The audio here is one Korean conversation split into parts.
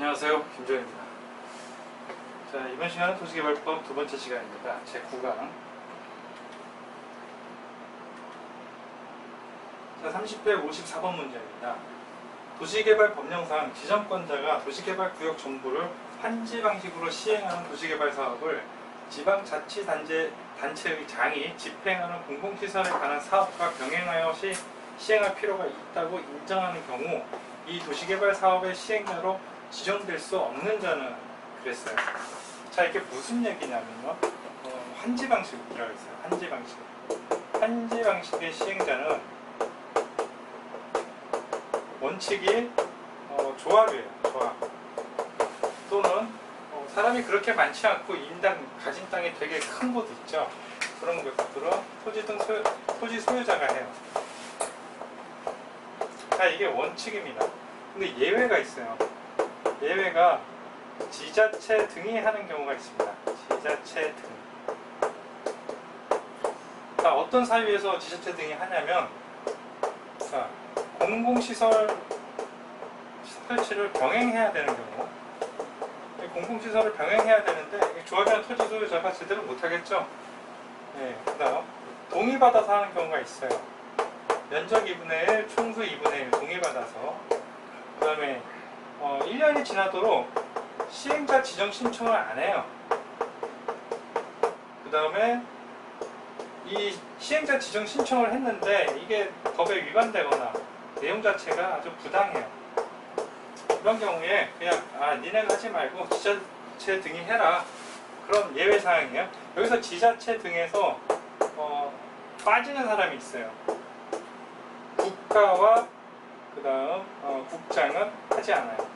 안녕하세요, 김조현입니다. 자, 이번 시간은 도시개발법 두 번째 시간입니다. 제 9강. 자, 30회 54번 문제입니다. 도시개발 법령상 지정권자가 도시개발 구역 정보를 환지 방식으로 시행하는 도시개발 사업을 지방자치단체의 장이 집행하는 공공시설에 관한 사업과 병행하여 시행할 필요가 있다고 인정하는 경우 이 도시개발 사업의 시행자로 지정될 수 없는 자는 그랬어요. 자, 이게 무슨 얘기냐면요. 환지 방식이라고 했어요. 환지 방식. 환지 방식의 시행자는 원칙이 조합이에요. 조합. 또는 사람이 그렇게 많지 않고 인당 가진 땅이 되게 큰 곳 있죠. 그런 것들은 토지 등 토지 소유자가 해요. 자, 이게 원칙입니다. 근데 예외가 있어요. 예외가 지자체 등이 하는 경우가 있습니다. 지자체 등. 자, 어떤 사유에서 지자체 등이 하냐면, 자, 공공시설 설치를 병행해야 되는 경우, 공공시설을 병행해야 되는데 조합이나 토지 소유자가 제대로 못하겠죠. 네, 그 다음 동의받아서 하는 경우가 있어요. 면적 2분의 1, 총수 2분의 1 동의받아서. 그 다음에 1년이 지나도록 시행자 지정 신청을 안 해요. 그 다음에 이 시행자 지정 신청을 했는데 이게 법에 위반되거나 내용 자체가 아주 부당해요. 이런 경우에 그냥 니네가 하지 말고 지자체 등이 해라, 그런 예외 사항이에요. 여기서 지자체 등에서 빠지는 사람이 있어요. 국가와 그 다음 국장은 하지 않아요.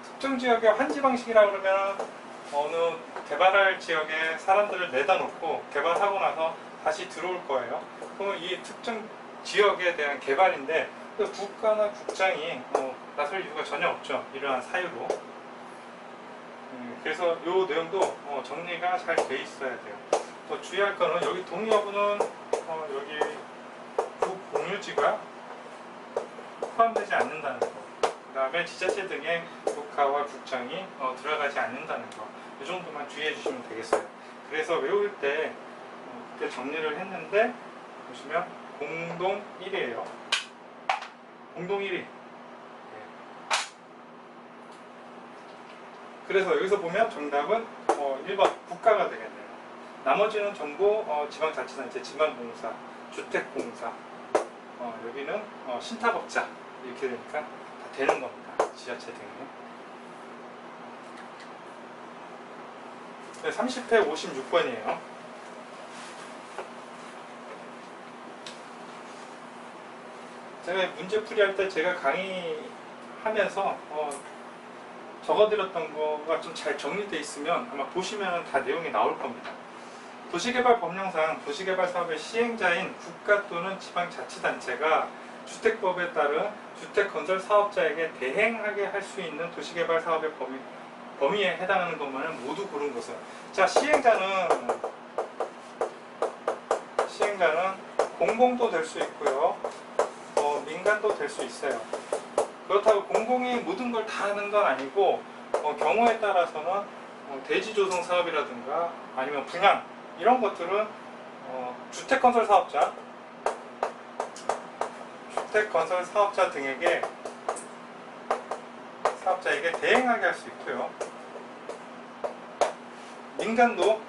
특정 지역의 환지 방식이라고 그러면 어느 개발할 지역에 사람들을 내다 놓고 개발하고 나서 다시 들어올 거예요. 그럼 이 특정 지역에 대한 개발인데 국가나 국장이 나설 이유가 전혀 없죠. 이러한 사유로. 그래서 이 내용도 정리가 잘 돼 있어야 돼요. 또 주의할 거는 여기 동의 여부는 여기 국공유지가 포함되지 않는다는 거. 그 다음에 지자체 등의 국가와 국장이 들어가지 않는다는 거. 이 정도만 주의해 주시면 되겠어요. 그래서 외울 때 그때 정리를 했는데 보시면 공동 1이에요. 공동 1위. 그래서 여기서 보면 정답은 1번 국가가 되겠네요. 나머지는 전부 지방자치단체, 지방공사, 주택공사, 여기는 신탁업자 이렇게 되니까 다 되는 겁니다. 지자체 등은. 네, 30회 56번이에요. 제가 문제풀이 할 때 제가 강의하면서 적어드렸던 거가 좀 잘 정리되어 있으면 아마 보시면 다 내용이 나올 겁니다. 도시개발 법령상 도시개발 사업의 시행자인 국가 또는 지방자치단체가 주택법에 따른 주택건설 사업자에게 대행하게 할 수 있는 도시개발 사업의 범위에 해당하는 것만은 모두 고른 것은. 자, 시행자는 공공도 될 수 있고요, 민간도 될 수 있어요. 그렇다고 공공이 모든 걸 다 하는 건 아니고 경우에 따라서는 대지 조성 사업이라든가 아니면 분양 이런 것들은 주택건설 사업자 등에게 사업자에게 대행하게 할 수 있고요. 민간도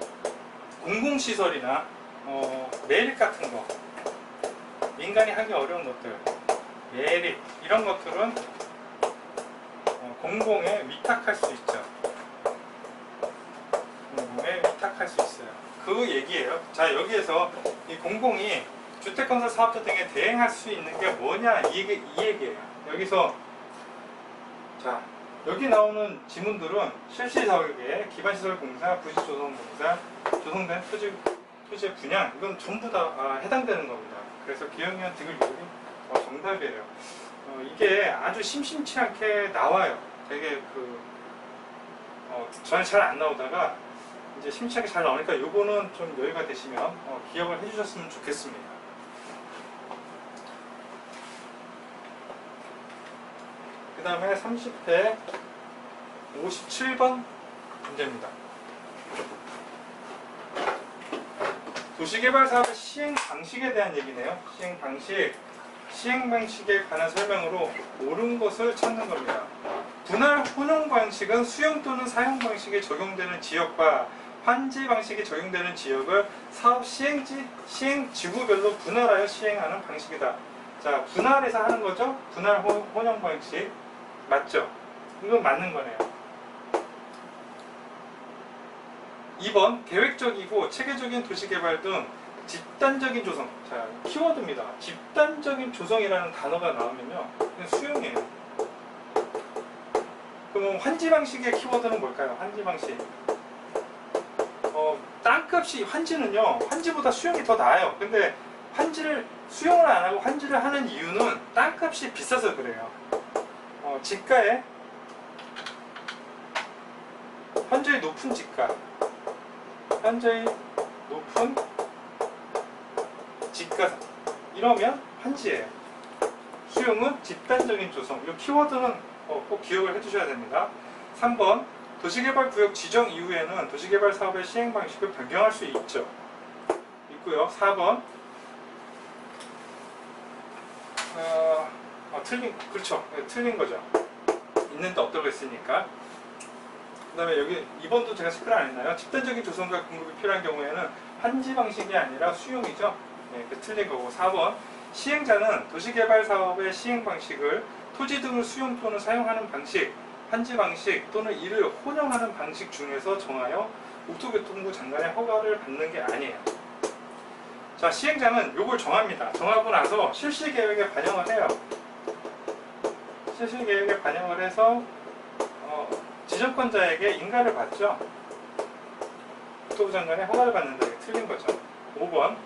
공공시설이나 매립 같은 거, 민간이 하기 어려운 것들, 매립 이런 것들은 공공에 위탁할 수 있죠. 공공에 위탁할 수 있어요. 그 얘기예요. 자, 여기에서 이 공공이 주택건설 사업자 등에 대행할 수 있는 게 뭐냐, 이 얘기예요. 여기서 자, 여기 나오는 지문들은 실시사업에 기반시설공사, 부지조성공사, 조성된 토지의 분양, 이건 전부 다 해당되는 겁니다. 그래서 기억년 디귿 정답이에요. 이게 아주 심심치 않게 나와요. 되게 저는 잘 안 나오다가 이제 심심하게 잘 나오니까 요거는 좀 여유가 되시면 기억을 해주셨으면 좋겠습니다. 그 그 다음에 30회 57번 문제입니다. 도시개발 사업의 시행 방식에 대한 얘기네요. 시행 방식에 관한 설명으로 옳은 것을 찾는 겁니다. 분할 혼용 방식은 수용 또는 사용 방식에 적용되는 지역과 환지 방식이 적용되는 지역을 사업 시행 지구별로 분할하여 시행하는 방식이다. 자, 분할해서 하는 거죠? 분할 혼용 방식. 맞죠? 이건 맞는 거네요. 2번, 계획적이고 체계적인 도시개발 등 집단적인 조성. 자, 키워드입니다. 집단적인 조성이라는 단어가 나오면요, 그냥 수용이에요. 그럼 환지 방식의 키워드는 뭘까요? 환지 방식. 땅값이, 환지는요, 환지보다 수용이 더 나아요. 근데 수용을 안 하고 환지를 하는 이유는 땅값이 비싸서 그래요. 지가에 현저히 높은 지가, 현저히 높은 지가, 이러면 환지예요. 수용은 집단적인 조성. 이 키워드는 꼭 기억을 해두셔야 됩니다. 3번, 도시개발구역 지정 이후에는 도시개발 사업의 시행 방식을 변경할 수 있고요. 4번, 그렇죠. 틀린 거죠. 있는데 없다고 했으니까. 그 다음에 여기 2번도 제가 체크를 안 했나요? 집단적인 조성과 공급이 필요한 경우에는 환지 방식이 아니라 수용이죠. 네, 그 틀린 거고. 4번, 시행자는 도시개발 사업의 시행 방식을 토지 등을 수용 또는 사용하는 방식, 환지 방식 또는 이를 혼용하는 방식 중에서 정하여 국토교통부 장관의 허가를 받는 게 아니에요. 자, 시행자는 요걸 정합니다. 정하고 나서 실시계획에 반영을 해요. 실시계획에 반영을 해서 지정권자에게 인가를 받죠. 국토부 장관의 허가를 받는다. 이게 틀린 거죠. 5번,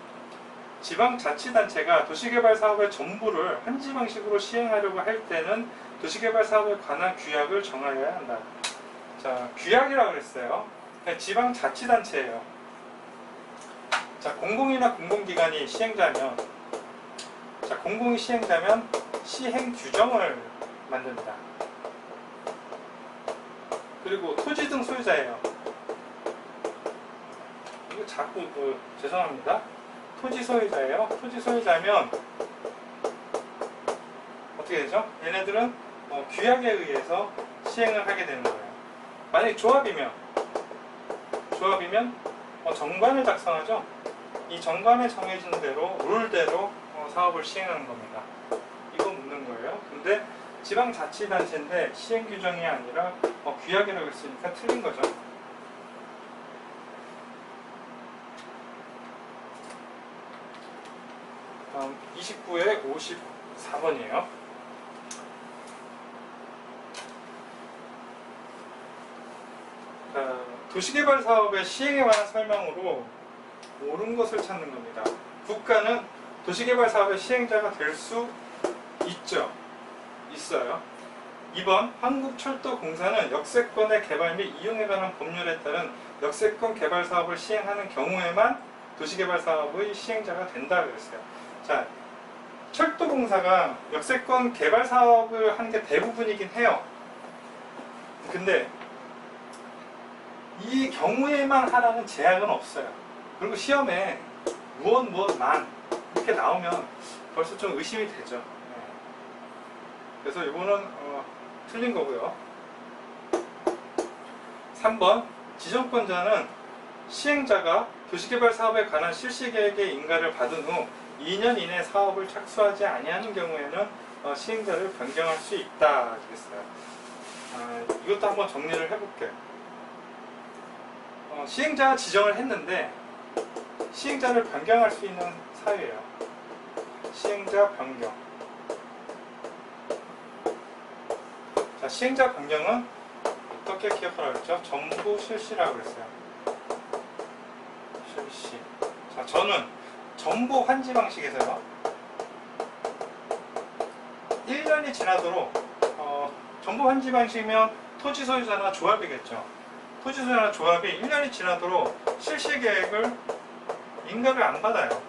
지방자치단체가 도시개발 사업의 전부를 환지 방식으로 시행하려고 할 때는 도시개발 사업에 관한 규약을 정하여야 한다. 자, 규약이라고 그랬어요. 지방자치단체예요. 자, 공공이나 공공기관이 시행자면, 자, 공공이 시행자면 시행 규정을 만듭니다. 그리고 토지 등 소유자예요. 이거 자꾸 죄송합니다. 토지 소유자예요. 토지 소유자면 어떻게 되죠? 얘네들은 규약에 의해서 시행을 하게 되는 거예요. 만약에 조합이면 정관을 작성하죠. 이 정관에 정해진 대로, 룰대로 사업을 시행하는 겁니다. 이거 묻는 거예요. 근데 지방자치단체인데 시행규정이 아니라 규약이라고 했으니까 틀린 거죠. 다음 29에 54번이에요. 도시개발 사업의 시행에 관한 설명으로 옳은 것을 찾는 겁니다. 국가는 도시개발 사업의 시행자가 될 수 있어요. 2번, 한국철도공사는 역세권의 개발 및 이용에 관한 법률에 따른 역세권 개발 사업을 시행하는 경우에만 도시개발 사업의 시행자가 된다 그랬어요. 자, 철도공사가 역세권 개발 사업을 하는 게 대부분이긴 해요. 근데 이 경우에만 하라는 제약은 없어요. 그리고 시험에 무엇만 이렇게 나오면 벌써 좀 의심이 되죠. 그래서 이거는 틀린 거고요. 3번, 지정권자는 시행자가 도시개발 사업에 관한 실시계획의 인가를 받은 후 2년 이내 사업을 착수하지 아니하는 경우에는 시행자를 변경할 수 있다 그랬어요. 이것도 한번 정리를 해볼게요. 시행자가 지정을 했는데 시행자를 변경할 수 있는 사유예요. 시행자 변경. 자, 시행자 변경은 어떻게 기억하라고 했죠? 전부 실시라고 그랬어요. 실시. 자, 저는 전부 환지 방식에서요. 1년이 지나도록 전부 환지 방식이면 토지 소유자나 조합이겠죠. 토지 소유자나 조합이 1년이 지나도록 실시 계획을 인가를 안 받아요.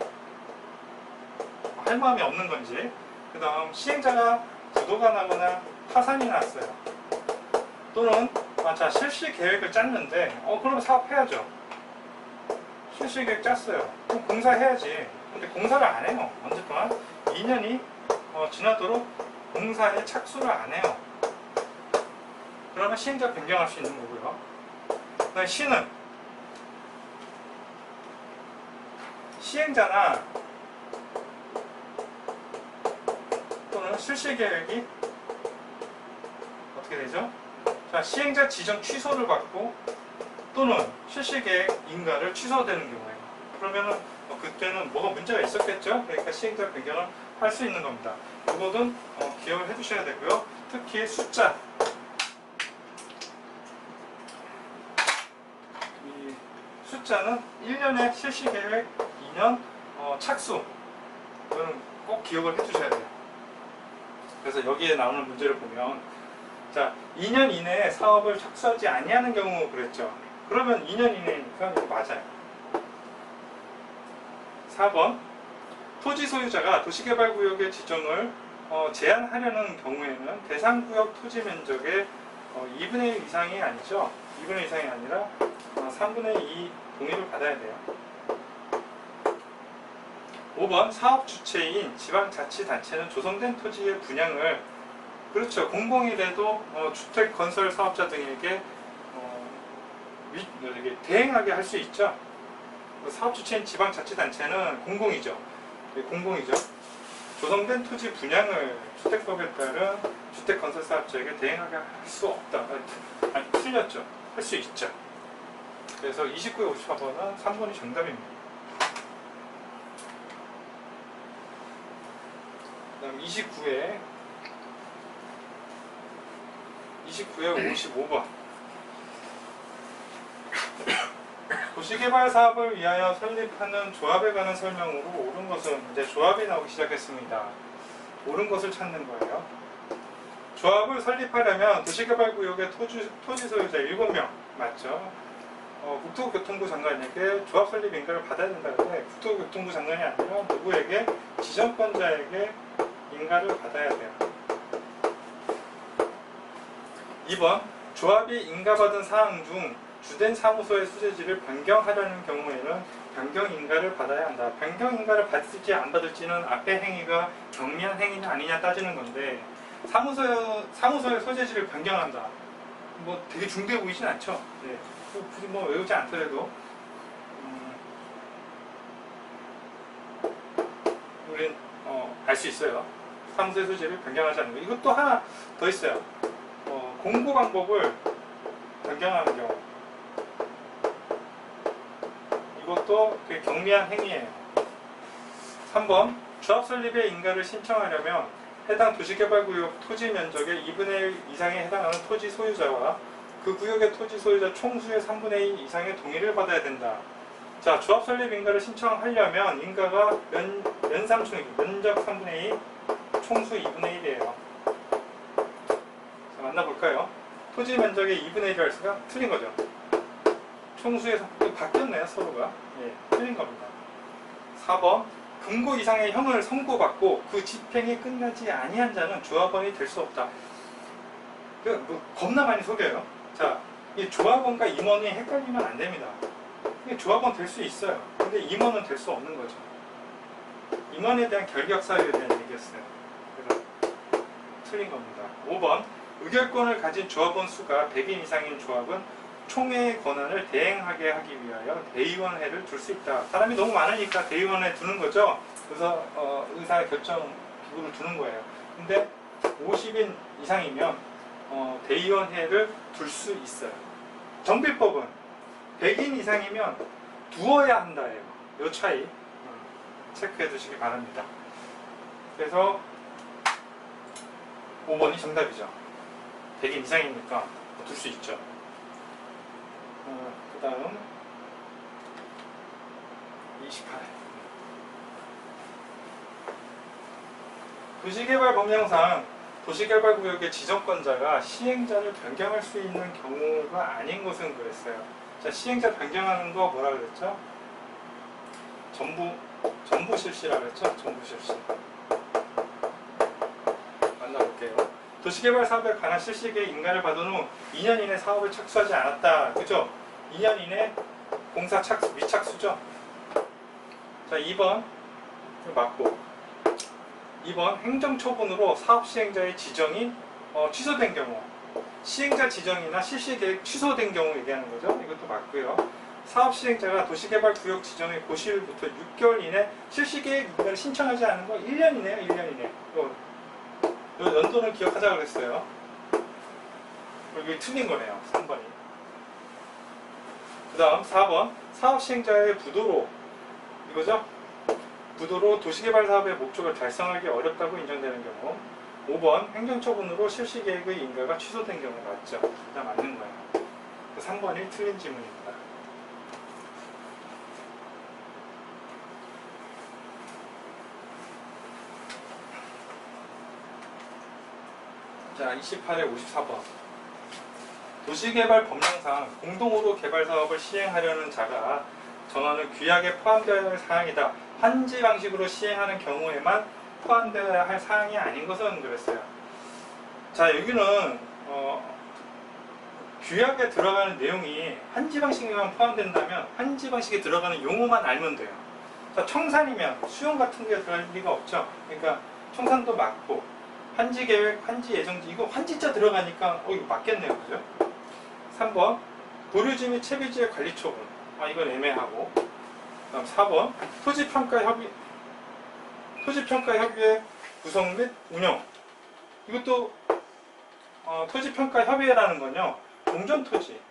할 마음이 없는 건지. 그 다음 시행자가 부도가 나거나 파산이 났어요. 또는 자, 실시 계획을 짰는데 그럼 사업해야죠. 실시 계획 짰어요. 그럼 공사해야지. 근데 공사를 안 해요. 언제 동안? 2년이 지나도록 공사에 착수를 안 해요. 그러면 시행자 변경할 수 있는 거고요. 그다음에 시는 시행자나 또는 실시 계획이 어떻게 되죠? 자, 시행자 지정 취소를 받고 또는 실시 계획 인가를 취소되는 경우에요. 그러면은 그때는 뭐가 문제가 있었겠죠? 그러니까 시행자 변경을 할 수 있는 겁니다. 이것은 기억을 해두셔야 되고요. 특히 숫자, 이 숫자는 1년의 실시 계획, 2년 착수, 이거는 꼭 기억을 해두셔야 돼요. 그래서 여기에 나오는 문제를 보면, 자, 2년 이내에 사업을 착수하지 아니하는 경우 그랬죠. 그러면 2년 이내니까 이거 맞아요. 4번, 토지 소유자가 도시개발구역의 지정을 제한하려는 경우에는 대상구역 토지 면적의 2분의 1 이상이 아니죠. 2분의 1 이상이 아니라 3분의 2 동의를 받아야 돼요. 5번, 사업 주체인 지방자치단체는 조성된 토지의 분양을, 그렇죠, 공공이라도 주택 건설 사업자 등에게 대행하게 할 수 있죠. 사업 주체인 지방자치단체는 공공이죠. 공공이죠. 조성된 토지 분양을 주택법에 따른 주택건설 사업자에게 대행하게 할 수 없다. 아니, 틀렸죠. 할 수 있죠. 그래서 29에 54번은 3번이 정답입니다. 그 다음 29에 55번. 도시개발 사업을 위하여 설립하는 조합에 관한 설명으로 옳은 것은, 이제 조합이 나오기 시작했습니다. 옳은 것을 찾는 거예요. 조합을 설립하려면 도시개발구역의 토지 소유자 7명, 맞죠? 국토교통부 장관에게 조합 설립 인가를 받아야 된다는데, 국토교통부 장관이 아니라 누구에게? 지정권자에게 인가를 받아야 돼요. 2번, 조합이 인가받은 사항 중 주된 사무소의 소재지를 변경하려는 경우에는 변경 인가를 받아야 한다. 변경 인가를 받을지 안 받을지는 앞에 행위가 경미한 행위냐 아니냐 따지는 건데, 사무소의 소재지를 변경한다. 뭐 되게 중대해 보이진 않죠. 네. 굳이 뭐 외우지 않더라도 우린 알 수 있어요. 사무소의 소재를 변경하지 않는 거. 이것도 하나 더 있어요. 공고 방법을 변경하는 경우. 이것도 되게 경미한 행위예요. 3번, 조합 설립의 인가를 신청하려면 해당 도시개발구역 토지 면적의 2분의 1 이상에 해당하는 토지 소유자와 그 구역의 토지 소유자 총수의 3분의 2 이상의 동의를 받아야 된다. 자, 조합 설립 인가를 신청하려면 인가가 면상총이고 면적 3분의 2, 총수 2분의 1이에요. 자, 만나볼까요? 토지 면적의 2분의 1을 할 수가 틀린 거죠. 총수에서 바뀌었네요, 서로가. 예, 틀린 겁니다. 4번, 금고 이상의 형을 선고받고 그 집행이 끝나지 아니한 자는 조합원이 될 수 없다. 겁나 많이 속여요. 자, 이 조합원과 임원이 헷갈리면 안 됩니다. 조합원 될 수 있어요. 근데 임원은 될 수 없는 거죠. 임원에 대한 결격 사유에 대한 얘기였어요. 그래서 틀린 겁니다. 5번, 의결권을 가진 조합원 수가 100인 이상인 조합은 총회의 권한을 대행하게 하기 위하여 대의원회를 둘 수 있다. 사람이 너무 많으니까 대의원회 두는 거죠. 그래서 의사결정 기구를 두는 거예요. 근데 50인 이상이면 대의원회를 둘 수 있어요. 정비법은 100인 이상이면 두어야 한다예요. 이 차이 체크해 두시기 바랍니다. 그래서 5번이 정답이죠. 100인 이상이니까 둘 수 있죠. 그 다음 28. 도시개발법령상 도시개발구역의 지정권자가 시행자를 변경할 수 있는 경우가 아닌 것은 그랬어요. 자, 시행자 변경하는 거 뭐라 그랬죠? 전부 실시라 그랬죠? 전부 실시. 만나볼게요. 도시개발 사업에 관한 실시계획 인가를 받은 후 2년 이내 사업에 착수하지 않았다. 그죠? 2년 이내 공사 착수, 미착수죠. 자, 2번 맞고, 2번 행정처분으로 사업 시행자의 지정이 취소된 경우, 시행자 지정이나 실시계획 취소된 경우 얘기하는 거죠. 이것도 맞고요. 사업 시행자가 도시개발구역 지정의 고시일부터 6개월 이내 실시계획 인가를 신청하지 않은 거 1년 이내요. 1년 이내. 요 연도는 기억하자 그랬어요. 여기 틀린 거네요. 3번이. 그 다음 4번 사업 시행자의 부도로, 이거죠? 부도로 도시개발 사업의 목적을 달성하기 어렵다고 인정되는 경우. 5번 행정처분으로 실시계획의 인가가 취소된 경우. 맞죠? 다 맞는 거예요. 3번이 틀린 질문입니다. 자, 28에 54번. 도시개발 법령상 공동으로 개발사업을 시행하려는 자가 정하는 규약에 포함되어야 할 사항이다. 환지 방식으로 시행하는 경우에만 포함되어야 할 사항이 아닌 것은 그랬어요. 자, 여기는 규약에 들어가는 내용이 환지 방식에만 포함된다면 환지 방식에 들어가는 용어만 알면 돼요. 자, 청산이면 수용 같은 게 들어갈 리가 없죠. 그러니까 청산도 맞고, 환지 계획, 환지 예정지, 이거 환지자 들어가니까 이거 맞겠네요. 그죠? 3번 보류지 및 채비지의 관리 처분. 이건 애매하고. 그다음 4번 토지평가 협의회 구성 및 운영. 이것도 토지평가 협의회라는 건요, 공전 토지,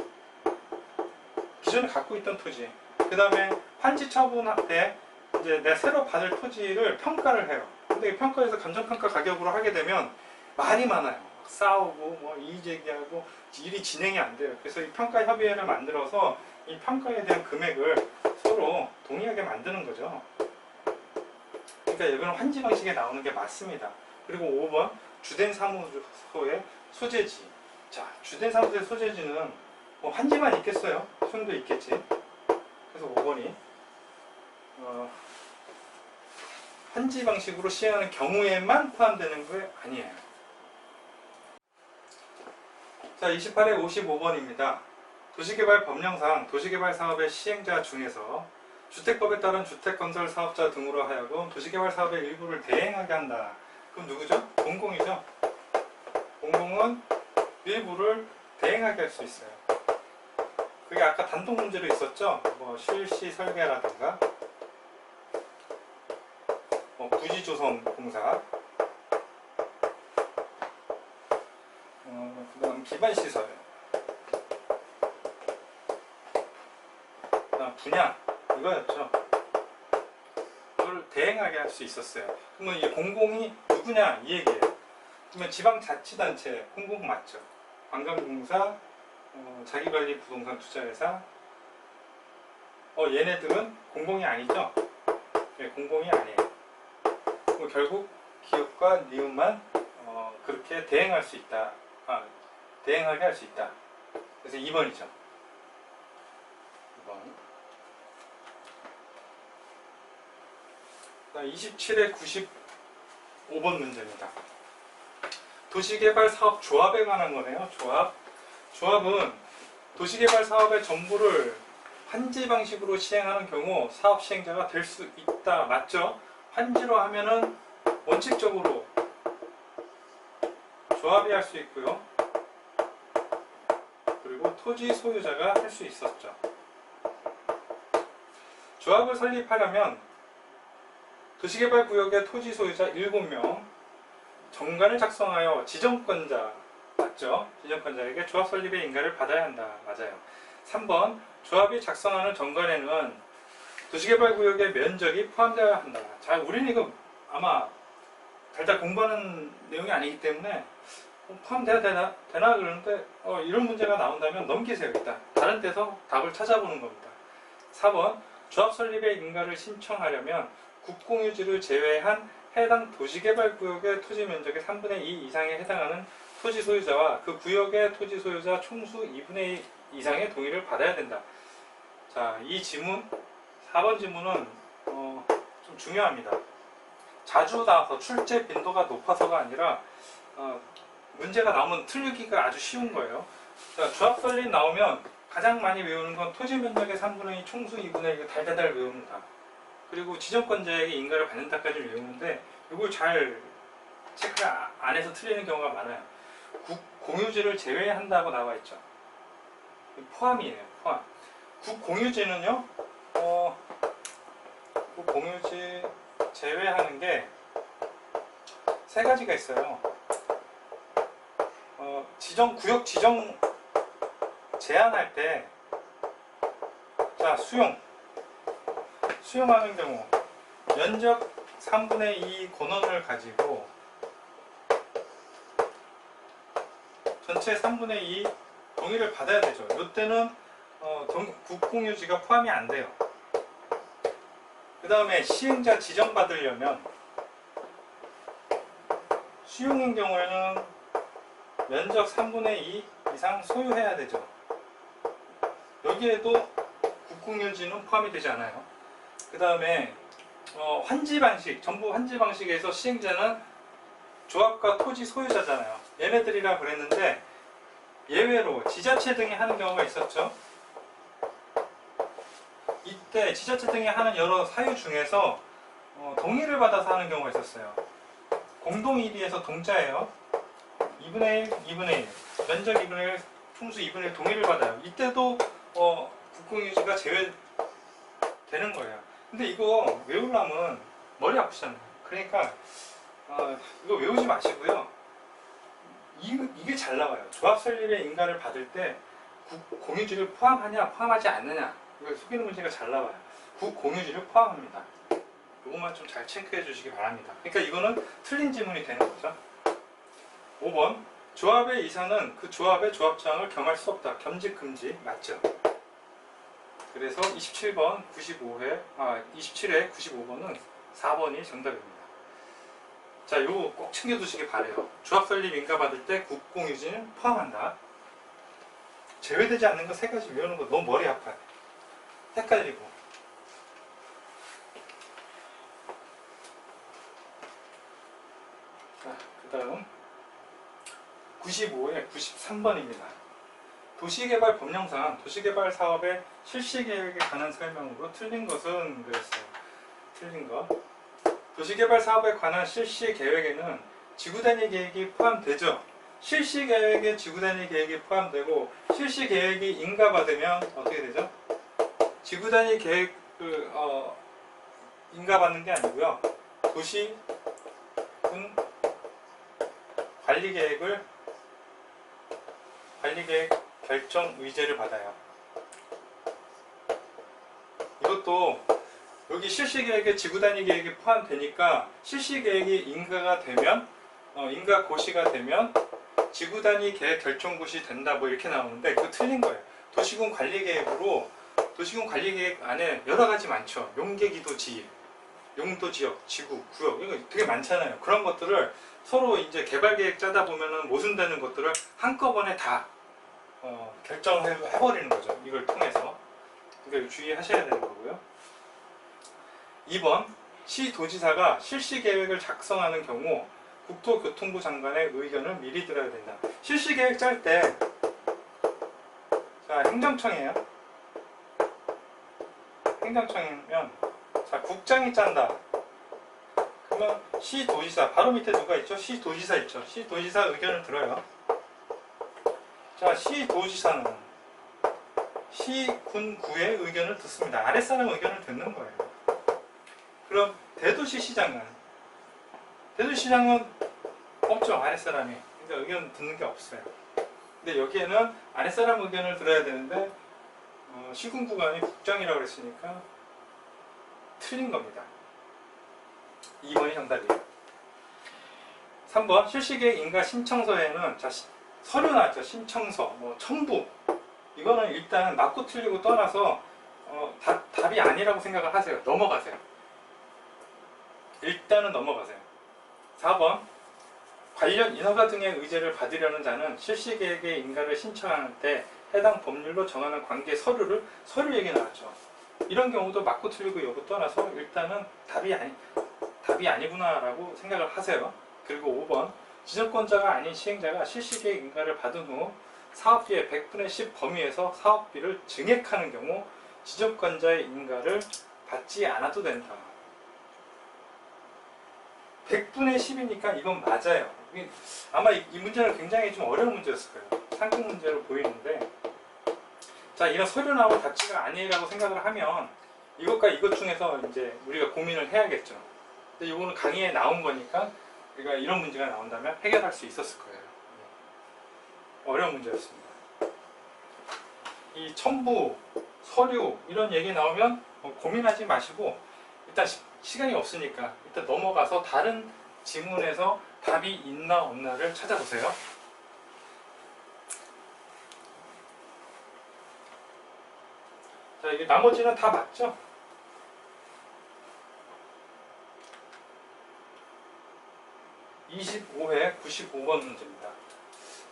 기존에 갖고 있던 토지, 그 다음에 환지 처분할 때 이제 내가 새로 받을 토지를 평가를 해요. 근데 평가에서 감정평가 가격으로 하게 되면 말이 많아요. 싸우고 뭐 이의제기하고 일이 진행이 안 돼요. 그래서 이 평가협의회를 만들어서 이 평가에 대한 금액을 서로 동의하게 만드는 거죠. 그러니까 이거는 환지 방식에 나오는 게 맞습니다. 그리고 5번 주된 사무소의 소재지. 자, 주된 사무소의 소재지는 뭐 환지만 있겠어요? 수용도 있겠지. 그래서 5번이 환지 방식으로 시행하는 경우에만 포함되는 게 아니에요. 자, 28에 55번입니다. 도시개발 법령상 도시개발 사업의 시행자 중에서 주택법에 따른 주택건설 사업자 등으로 하여금 도시개발 사업의 일부를 대행하게 한다. 그럼 누구죠? 공공이죠. 공공은 일부를 대행하게 할 수 있어요. 그게 아까 단독 문제로 있었죠. 뭐 실시 설계라든가 부지조성 공사, 그 다음 기반시설, 그 다음 분양, 이거였죠. 그걸 대행하게 할 수 있었어요. 그러면 이게 공공이 누구냐 이 얘기예요. 그러면 지방자치단체 공공 맞죠. 관광공사, 자기관리 부동산 투자회사, 얘네들은 공공이 아니죠. 네, 공공이 아니에요. 결국 기업과 니은만 그렇게 대행할 수 있다. 대행하게 할 수 있다. 그래서 2번이죠. 2번. 27에 95번 문제입니다. 도시개발 사업 조합에 관한 거네요. 조합은 도시개발 사업의 전부를 환지 방식으로 시행하는 경우 사업 시행자가 될 수 있다. 맞죠? 환지로 하면은 원칙적으로 조합이 할 수 있고요. 그리고 토지 소유자가 할 수 있었죠. 조합을 설립하려면 도시개발구역의 토지 소유자 7명, 정관을 작성하여 지정권자, 맞죠? 지정권자에게 조합 설립의 인가를 받아야 한다. 맞아요. 3번 조합이 작성하는 정관에는 도시개발구역의 면적이 포함되어야 한다. 자, 우리는 이거 아마 달달 공부하는 내용이 아니기 때문에 포함돼야 되나 그러는데 이런 문제가 나온다면 넘기세요. 일단 다른 데서 답을 찾아보는 겁니다. 4번 조합 설립의 인가를 신청하려면 국공유지를 제외한 해당 도시개발구역의 토지 면적의 3분의 2 이상에 해당하는 토지 소유자와 그 구역의 토지 소유자 총수 2분의 2 이상의 동의를 받아야 된다. 자, 이 지문 4번 지문은 좀 중요합니다. 자주 나와서 출제 빈도가 높아서가 아니라 문제가 나오면 틀리기가 아주 쉬운 거예요. 자, 조합 설립 나오면 가장 많이 외우는 건 토지 면적의 3분의 2 총수 2분의 1 달달달 외웁니다. 그리고 지정권자에게 인가를 받는다까지 외우는데 이걸 잘 체크 안 해서 틀리는 경우가 많아요. 국공유지를 제외한다고 나와 있죠. 포함이에요. 포함. 국공유지는요. 국공유지 제외하는 게 세 가지가 있어요. 구역 지정 제한할 때, 자, 수용하는 경우 면적 3분의 2 권원을 가지고 전체 3분의 2 동의를 받아야 되죠. 이때는 국공유지가 포함이 안 돼요. 그 다음에 시행자 지정받으려면 수용인 경우에는 면적 3분의 2 이상 소유해야 되죠. 여기에도 국공유지는 포함이 되지 않아요. 그 다음에 환지 방식, 전부 환지 방식에서 시행자는 조합과 토지 소유자잖아요. 얘네들이라 그랬는데 예외로 지자체 등이 하는 경우가 있었죠. 이때 지자체 등이 하는 여러 사유 중에서 동의를 받아서 하는 경우가 있었어요. 공동일의에서 동자예요. 2분의 1, 2분의 1, 면적 2분의 1, 총수 2분의 1 동의를 받아요. 이때도 국공유지가 제외되는 거예요. 근데 이거 외우려면 머리 아프잖아요. 그러니까 이거 외우지 마시고요. 이게 잘 나와요. 조합 설립의 인가를 받을 때 국공유지를 포함하냐 포함하지 않느냐 이걸 속이는 문제가 잘 나와요. 국공유지를 포함합니다. 이것만 좀 잘 체크해 주시기 바랍니다. 그러니까 이거는 틀린 지문이 되는 거죠. 5번 조합의 이사는 그 조합의 조합장을 겸할 수 없다. 겸직 금지 맞죠? 그래서 27번 27회 95번은 4번이 정답입니다. 자, 요거 꼭 챙겨두시기 바래요. 조합 설립 인가 받을 때 국공유지는 포함한다. 제외되지 않는 거 세 가지 외우는 거 너무 머리 아파요. 헷갈리고. 자, 그 다음 95에 93번입니다. 도시개발 법령상 도시개발 사업의 실시계획에 관한 설명으로 틀린 것은 그랬어요. 틀린 거. 도시개발 사업에 관한 실시계획에는 지구단위 계획이 포함되죠. 실시계획에 지구단위 계획이 포함되고 실시계획이 인가받으면 어떻게 되죠? 지구단위 계획을 인가받는 게 아니고요. 도시군 관리계획 결정 의제를 받아요. 이것도 여기 실시계획에 지구단위 계획이 포함되니까 실시계획이 인가가 되면 인가 고시가 되면 지구단위 계획 결정고시 된다 뭐 이렇게 나오는데 그거 틀린 거예요. 도시군 관리계획으로 도시군 관리계획 안에 여러 가지 많죠. 용계기도 지역, 용도지역, 지구, 구역 이거 되게 많잖아요. 그런 것들을 서로 이제 개발계획 짜다 보면은 모순되는 것들을 한꺼번에 다 결정해버리는 거죠. 이걸 통해서. 그러니까 주의하셔야 되는 거고요. 2번 시도지사가 실시계획을 작성하는 경우 국토교통부 장관의 의견을 미리 들어야 된다. 실시계획 짤 때 자, 행정청이에요. 행정청이면 자, 국장이 짠다. 그러면 시도지사 바로 밑에 누가 있죠? 시도지사 있죠. 시도지사 의견을 들어요. 자, 시도지사는 시군구의 의견을 듣습니다. 아랫사람 의견을 듣는 거예요. 그럼 대도시시장은 없죠. 아랫사람이. 그러니까 의견 듣는 게 없어요. 근데 여기에는 아랫사람 의견을 들어야 되는데 시군구가 아닌 국장이라고 그랬으니까 틀린 겁니다. 2번이 정답이에요. 3번 실시계획 인가 신청서에는 자, 서류 나왔죠. 신청서, 뭐 첨부. 이거는 일단 맞고 틀리고 떠나서 답이 아니라고 생각을 하세요. 넘어가세요. 일단은 넘어가세요. 4번 관련 인허가 등의 의제를 받으려는 자는 실시계획의 인가를 신청할 때 해당 법률로 정하는 관계 서류 얘기 나왔죠. 이런 경우도 맞고 틀리고 여부 떠나서 일단은 답이 아니구나라고 생각을 하세요. 그리고 5번 지정권자가 아닌 시행자가 실시계획 인가를 받은 후 사업비의 100분의 10 범위에서 사업비를 증액하는 경우 지정권자의 인가를 받지 않아도 된다. 100분의 10이니까 이건 맞아요. 아마 이 문제는 굉장히 좀 어려운 문제였을 거예요. 상식 문제로 보이는데, 자, 이런 서류 나오고 답지가 아니라고 생각을 하면 이것과 이것 중에서 이제 우리가 고민을 해야겠죠. 근데 이거는 강의에 나온 거니까 우리가 이런 문제가 나온다면 해결할 수 있었을 거예요. 어려운 문제였습니다. 이 첨부, 서류 이런 얘기 나오면 고민하지 마시고 일단 시간이 없으니까 일단 넘어가서 다른 지문에서 답이 있나 없나를 찾아보세요. 자, 이게 나머지는 다 맞죠? (25회) 95번 문제입니다.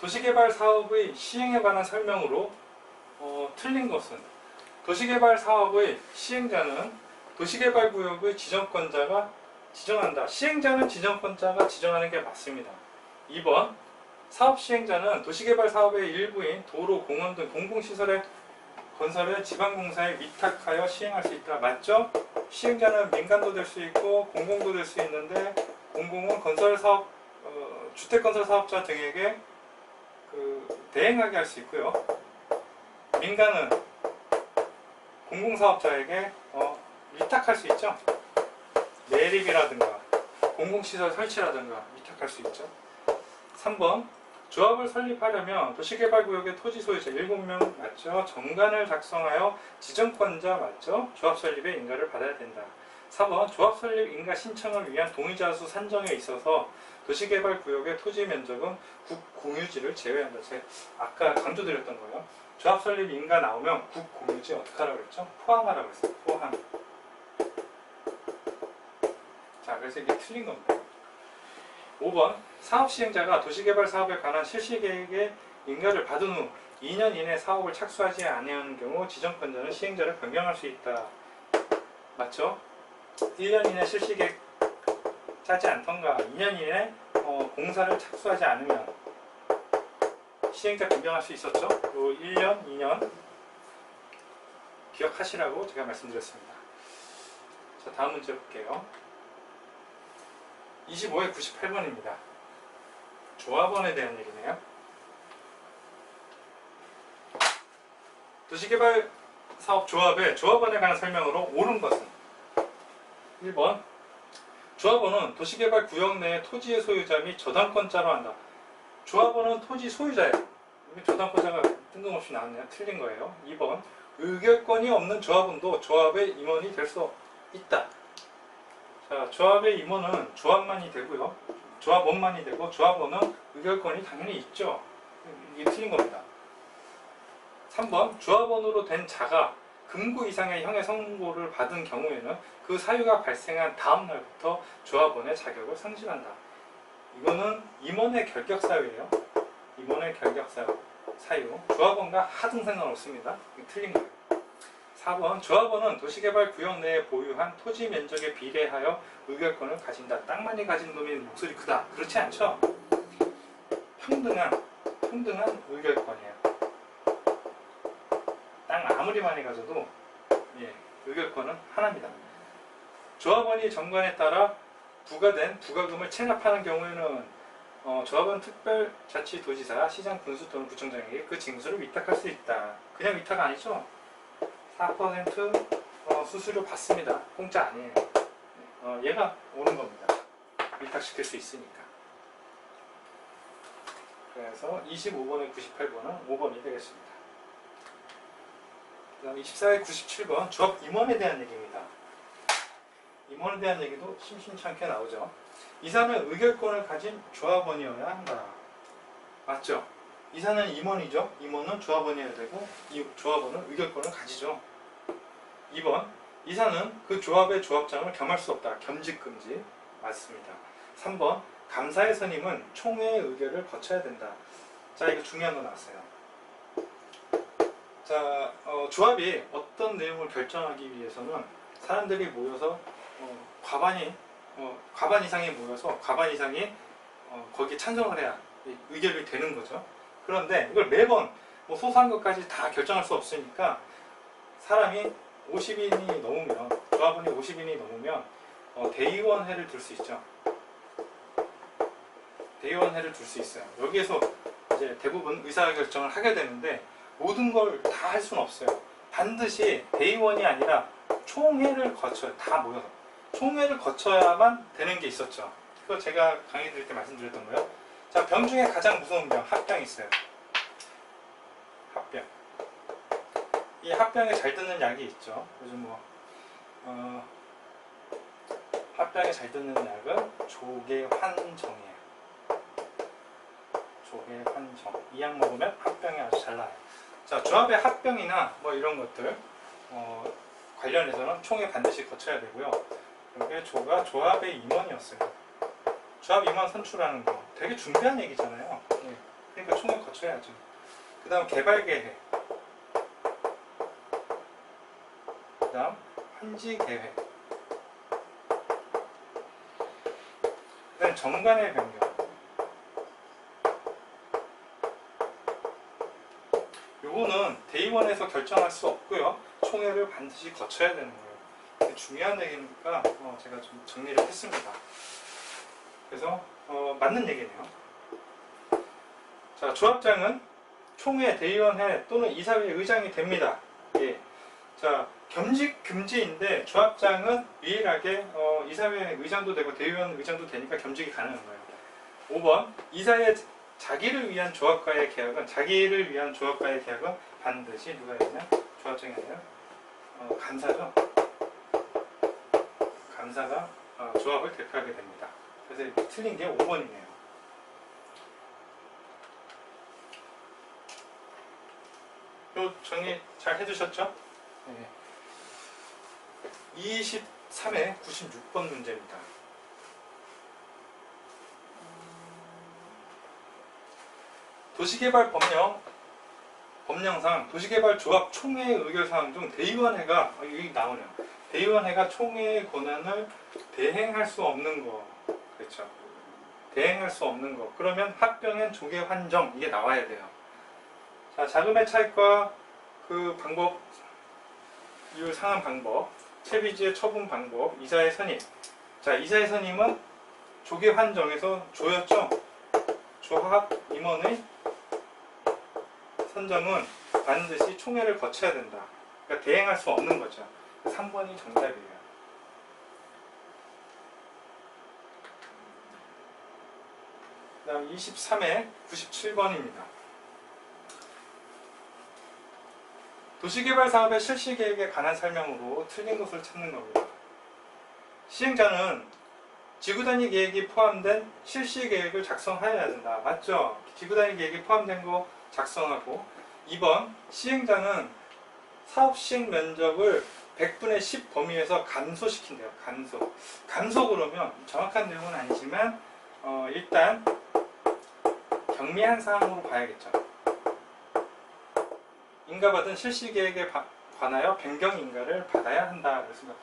도시개발 사업의 시행에 관한 설명으로 틀린 것은 도시개발 사업의 시행자는 도시개발구역의 지정권자가 지정한다. 시행자는 지정권자가 지정하는 게 맞습니다. 2번 사업 시행자는 도시개발 사업의 일부인 도로, 공원 등 공공시설의 건설을 지방공사에 위탁하여 시행할 수 있다. 맞죠? 시행자는 민간도 될 수 있고 공공도 될 수 있는데 공공은 건설사업, 주택건설 사업자 등에게 대행하게 할 수 있고요. 민간은 공공사업자에게 위탁할 수 있죠. 매립이라든가 공공시설 설치라든가 위탁할 수 있죠. 3번 조합을 설립하려면 도시개발구역의 토지 소유자 7명 맞죠? 정관을 작성하여 지정권자 맞죠? 조합 설립의 인가를 받아야 된다. 4번 조합 설립 인가 신청을 위한 동의자 수 산정에 있어서 도시개발구역의 토지 면적은 국공유지를 제외한다. 제가 아까 강조드렸던 거예요. 조합 설립 인가 나오면 국공유지 어떻게 하라고 그랬죠? 포함하라고 했어요. 포함. 자, 그래서 이게 틀린 겁니다. 5번 사업 시행자가 도시개발 사업에 관한 실시계획의 인가를 받은 후 2년 이내 사업을 착수하지 아니하는 경우 지정권자는 시행자를 변경할 수 있다. 맞죠? 1년 이내 실시계획 짜지 않던가 2년 이내 공사를 착수하지 않으면 시행자 변경할 수 있었죠? 요 1년, 2년 기억하시라고 제가 말씀드렸습니다. 자, 다음 문제 볼게요. 25회 98번입니다. 조합원에 대한 얘기네요. 도시개발 사업 조합의 조합원에 관한 설명으로 옳은 것은 1번 조합원은 도시개발 구역 내 토지의 소유자 및 저당권자로 한다. 조합원은 토지 소유자예요. 저당권자가 뜬금없이 나왔네요. 틀린 거예요. 2번 의결권이 없는 조합원도 조합의 임원이 될 수 있다. 자, 조합의 임원은 조합만이 되고요. 조합원만이 되고 조합원은 의결권이 당연히 있죠. 이게 틀린 겁니다. 3번 조합원으로 된 자가 금고 이상의 형의 선고를 받은 경우에는 그 사유가 발생한 다음 날부터 조합원의 자격을 상실한다. 이거는 임원의 결격 사유예요. 임원의 결격 사유. 조합원과 하등 상관없습니다. 이게 틀린 거예요. 4번 조합원은 도시개발 구역 내에 보유한 토지 면적에 비례하여 의결권을 가진다. 땅만이 가진 놈이 목소리 크다. 그렇지 않죠? 평등한 의결권이에요. 땅 아무리 많이 가져도 의결권은 하나입니다. 조합원이 정관에 따라 부과된 부과금을 체납하는 경우에는 조합원 특별자치도지사, 시장, 군수 또는 구청장에게 그 징수를 위탁할 수 있다. 그냥 위탁 아니죠? 4% 수수료 받습니다. 공짜 아니에요. 얘가 옳은 겁니다. 위탁시킬 수 있으니까. 그래서 25번에 98번은 5번이 되겠습니다. 그 다음 24회 97번 조합 임원에 대한 얘기입니다. 임원에 대한 얘기도 심심찮게 나오죠. 이사는 의결권을 가진 조합원이어야 한다. 맞죠? 이사는 임원이죠. 임원은 조합원이어야 되고 이 조합원은 의결권을 가지죠. 2번 이사는 그 조합의 조합장을 겸할 수 없다. 겸직금지. 맞습니다. 3번 감사의 선임은 총회의 의결을 거쳐야 된다. 자, 이거 중요한 거 나왔어요. 자, 조합이 어떤 내용을 결정하기 위해서는 사람들이 모여서 과반 이상이 모여서 과반 이상이 거기에 찬성을 해야 의결이 되는 거죠. 그런데 이걸 매번 뭐 소소한 것까지 다 결정할 수 없으니까 사람이 50인이 넘으면, 조합원이 50인이 넘으면 대의원회를 둘 수 있죠. 대의원회를 둘 수 있어요. 여기에서 이제 대부분 의사결정을 하게 되는데 모든 걸 다 할 수는 없어요. 반드시 대의원이 아니라 총회를 거쳐요. 다 모여서 총회를 거쳐야만 되는 게 있었죠. 그거 제가 강의 드릴 때 말씀드렸던 거예요. 자, 병 중에 가장 무서운 병, 합병이 있어요. 합병. 이 합병에 잘 듣는 약이 있죠. 요즘 합병에 잘 듣는 약은 조개환정이에요. 조개환정. 이 약 먹으면 합병이 아주 잘 나요. 자, 조합의 합병이나 뭐 이런 것들 관련해서는 총회 반드시 거쳐야 되고요. 여기 조가 조합의 임원이었어요. 조합 임원 선출하는 거 되게 중요한 얘기잖아요. 그러니까 총회 거쳐야죠. 그 다음 개발계획, 그 다음 환지계획, 그 다음 정관의 변경. 요거는 대의원에서 결정할 수 없고요. 총회를 반드시 거쳐야 되는 거예요. 되게 중요한 얘기니까 제가 좀 정리를 했습니다. 그래서 맞는 얘기네요. 자, 조합장은 총회, 대의원회 또는 이사회 의장이 됩니다. 예. 자, 겸직 금지인데 조합장은 유일하게 이사회 의장도 되고 대의원 의장도 되니까 겸직이 가능한 거예요. 5번 이사회 자기를 위한 조합과의 계약은 반드시 누가 해야 되냐? 조합장이 아니라 간사죠. 간사가 조합을 대표하게 됩니다. 그래서 틀린 게 5번이네요. 요 정리 잘 해주셨죠? 네. 23회 96번 문제입니다. 도시개발 법령상 도시개발조합 총회의 의결사항 중 대의원회가 여기 나오네요. 대의원회가 총회의 권한을 대행할 수 없는 거, 그렇죠? 대행할 수 없는 거. 그러면 합병엔 조계 환정 이게 나와야 돼요. 자, 자금의 차익과 그 방법, 이율 상한 방법, 채비지의 처분 방법, 이사의 선임. 자, 이사의 선임은 조계 환정에서 조였죠. 조합 임원의 선정은 반드시 총회를 거쳐야 된다. 그러니까 대행할 수 없는 거죠. 3번이 정답이에요. 그 다음 23회 97번입니다. 도시개발 사업의 실시 계획에 관한 설명으로 틀린 것을 찾는 겁니다. 시행자는 지구단위 계획이 포함된 실시 계획을 작성하여야 된다. 맞죠? 지구단위 계획이 포함된 거 작성하고. 2번 시행자는 사업 시행 면적을 100분의 10 범위에서 감소시킨대요. 감소 그러면 정확한 내용은 아니지만 일단 경미한 사항으로 봐야겠죠. 인가받은 실시계획에 관하여 변경인가를 받아야 한다. 그랬습니다.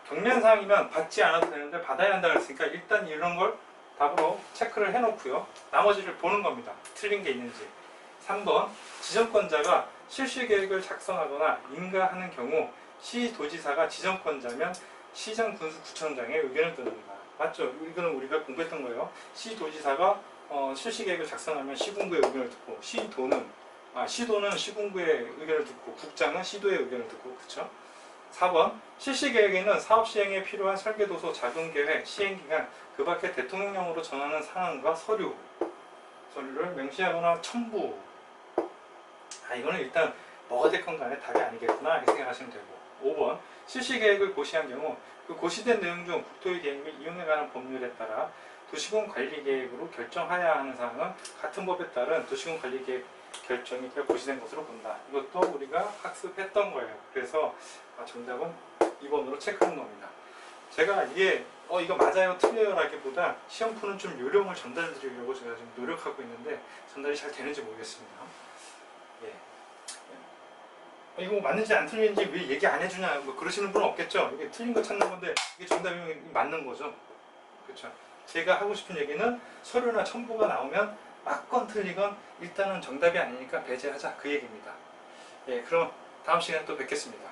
경미한 사항이면 받지 않아도 되는데 받아야 한다 그랬으니까 일단 이런 걸 답으로 체크를 해놓고요. 나머지를 보는 겁니다. 틀린 게 있는지. 3번 지정권자가 실시계획을 작성하거나 인가하는 경우 시도지사가 지정권자면 시장군수구청장의 의견을 듣는다. 맞죠? 이거는 우리가 공부했던 거예요. 시도지사가 실시계획을 작성하면 시군구의 의견을 듣고 시도는 시군구의 의견을 듣고 국장은 시도의 의견을 듣고. 그렇죠? 4번 실시계획에는 사업 시행에 필요한 설계도서, 작용계획, 시행기간, 그 밖에 대통령령으로 정하는 사항과 서류를 명시하거나 첨부. 이거는 일단 뭐가 됐건 간에 답이 아니겠구나 이렇게 생각하시면 되고. 5번 실시계획을 고시한 경우 그 고시된 내용 중 국토의 계획 및 이용에 관한 법률에 따라 도시군 관리계획으로 결정하여야 하는 사항은 같은 법에 따른 도시군 관리계획 결정이 고시된 것으로 본다. 이것도 우리가 학습했던 거예요. 그래서 정답은 2번으로 체크한 겁니다. 제가 이게 이거 맞아요 틀려요 라기보다 시험 푸는 좀 요령을 전달 드리려고 제가 지금 노력하고 있는데 전달이 잘 되는지 모르겠습니다. 예. 이거 맞는지 안 틀린지 왜 얘기 안 해주냐 뭐 그러시는 분은 없겠죠. 이게 틀린 거 찾는 건데 이게 정답이면 맞는 거죠. 그렇죠. 제가 하고 싶은 얘기는 서류나 첨부가 나오면 맞건 틀리건 일단은 정답이 아니니까 배제하자 그 얘기입니다. 예, 그럼 다음 시간에 또 뵙겠습니다.